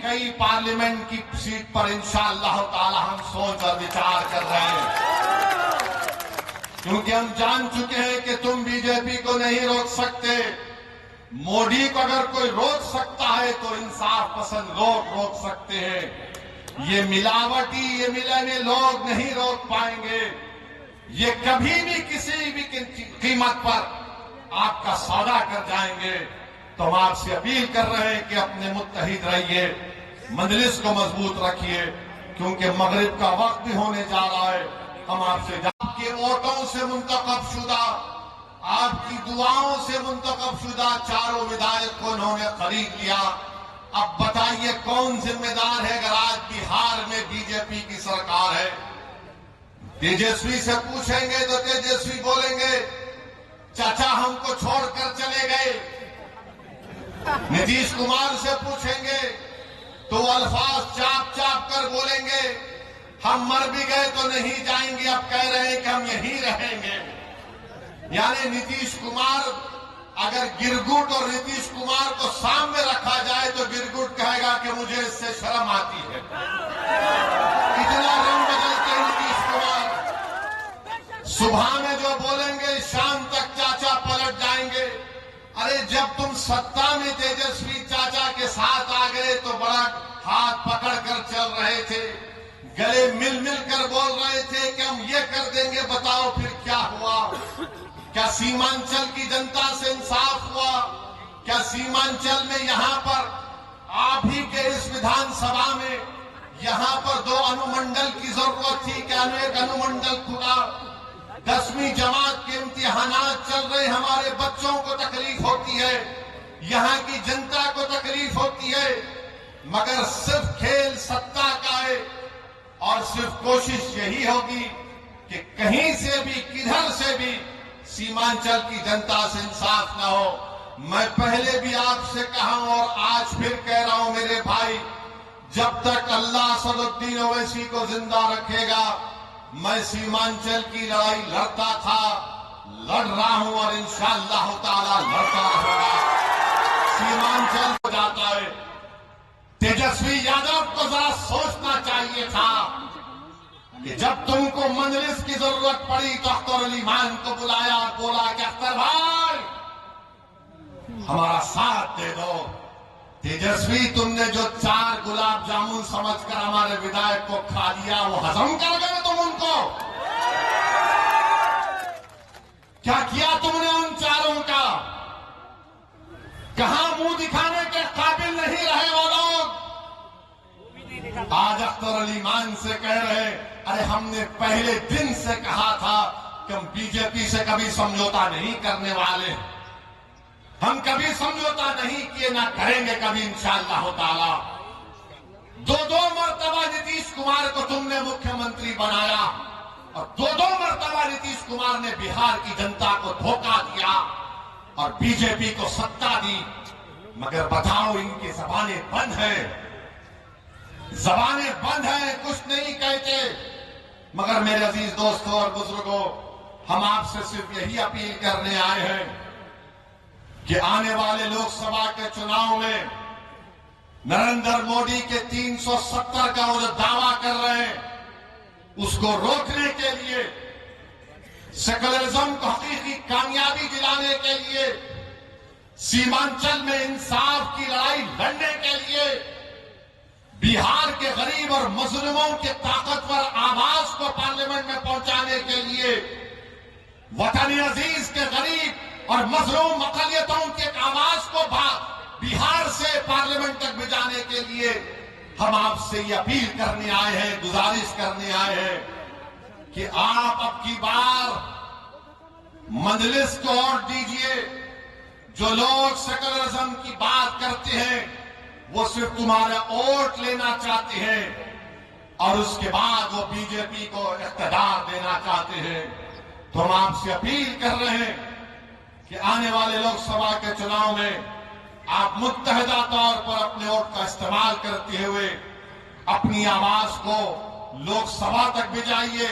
कई पार्लियामेंट की सीट पर इंशाअल्लाह ताला हम सोच और विचार कर रहे हैं, क्योंकि हम जान चुके हैं कि तुम बीजेपी को नहीं रोक सकते। मोदी को अगर कोई रोक सकता है तो इंसाफ पसंद लोग रोक सकते हैं। ये मिलावटी, ये मिलाने लोग नहीं रोक पाएंगे। ये कभी भी किसी भी कीमत पर आपका सौदा कर जाएंगे। तो हम आपसे अपील कर रहे हैं कि अपने मुत्तहिद रहिए, मजलिस को मजबूत रखिए, क्योंकि मगरिब का वक्त भी होने जा रहा है। हम आपसे आपके वोटों से मुंतखब शुदा, आपकी दुआओं से मुंतखब शुदा चारों विधायक को उन्होंने खरीद लिया। अब बताइए कौन जिम्मेदार है अगर आज बिहार में बीजेपी की सरकार है? तेजस्वी से पूछेंगे तो तेजस्वी बोलेंगे चाचा हमको छोड़कर चले गए। नीतीश कुमार से पूछेंगे तो अल्फाज चाप चाप कर बोलेंगे हम मर भी गए तो नहीं जाएंगे, अब कह रहे हैं कि हम यहीं रहेंगे। यानी नीतीश कुमार, अगर गिरगुट और नीतीश कुमार को सामने रखा जाए तो गिरगुट कहेगा कि मुझे इससे शर्म आती है। इतना रंग बदलते नीतीश कुमार, सुबह में जो बोलेंगे शाम तक चाचा पलट जाएंगे। अरे जब तुम सत्ता में तेजस्वी चाचा के साथ आ गए तो बड़ा हाथ पकड़कर चल रहे थे, गले मिल मिल कर बोल रहे थे कि हम ये कर देंगे, बताओ फिर क्या हुआ? क्या सीमांचल की जनता से इंसाफ हुआ? क्या सीमांचल में यहां पर आप ही के इस विधानसभा में यहां पर 2 अनुमंडल की जरूरत थी? क्या एक अनुमंडल खुला? 10वीं जमात के इम्तिहानात चल रहे, हमारे बच्चों को तकलीफ होती है, यहां की जनता को तकलीफ होती है, मगर सिर्फ खेल सत्ता का है और सिर्फ कोशिश यही होगी कि कहीं से भी किधर से भी सीमांचल की जनता से इंसाफ ना हो। मैं पहले भी आपसे कहा और आज फिर कह रहा हूं मेरे भाई, जब तक अल्लाह असदुद्दीन ओवैसी को जिंदा रखेगा मैं सीमांचल की लड़ाई लड़ता था, लड़ रहा हूं और इंशाअल्लाह ताला लड़ता रहूंगा। सीमांचल हो जाता है। तेजस्वी यादव को जरा सोचना चाहिए था कि जब तुमको मजलिस की जरूरत पड़ी तो अख्तर अली मान को बुलाया और बोला कि अख्तर भाई हमारा साथ दे दो। तेजस्वी तुमने जो 4 गुलाब जामुन समझकर हमारे विधायक को खा लिया, वो हजम कर गए तुम उनको? क्या किया तुमने उन चारों का? कहां मुंह दिखाने के काबिल नहीं रहे वो लोग? आज अख्तर अली मान से कह रहे अरे हमने पहले दिन से कहा था कि हम बीजेपी से कभी समझौता नहीं करने वाले, हम कभी समझौता नहीं किए, ना करेंगे कभी इंशाअल्लाह ताला। 2 मरतबा नीतीश कुमार को तुमने मुख्यमंत्री बनाया और 2 मरतबा नीतीश कुमार ने बिहार की जनता को धोखा दिया और बीजेपी को सत्ता दी। मगर बताओ इनकी जबानें बंद है, जबानें बंद है, कुछ नहीं कहते। मगर मेरे अजीज दोस्तों और बुजुर्गों, हम आपसे सिर्फ यही अपील करने आए हैं कि आने वाले लोकसभा के चुनाव में नरेंद्र मोदी के 370 का वो जो दावा कर रहे हैं उसको रोकने के लिए, सेकुलरिज्म को हकीकी कामयाबी दिलाने के लिए, सीमांचल में इंसाफ की लड़ाई लड़ने के लिए, बिहार के गरीब और मजलूमों के ताकतवर आवाज को पार्लियामेंट में पहुंचाने के लिए, वतन अजीज के गरीब और मजलूम अकलियतों के आवाज को बिहार से पार्लियामेंट तक भिजाने के लिए हम आपसे ये अपील करने आए हैं, गुजारिश करने आए हैं कि आप अब की बार मजलिस को वोट दीजिए। जो लोग सेकुलरिज्म की बात करते हैं वो सिर्फ तुम्हारा वोट लेना चाहते हैं और उसके बाद वो बीजेपी को इख्तियार देना चाहते हैं। तो हम आपसे अपील कर रहे हैं कि आने वाले लोकसभा के चुनाव में आप मुत्तहिदा तौर पर अपने वोट का इस्तेमाल करते हुए अपनी आवाज को लोकसभा तक भिजाइए।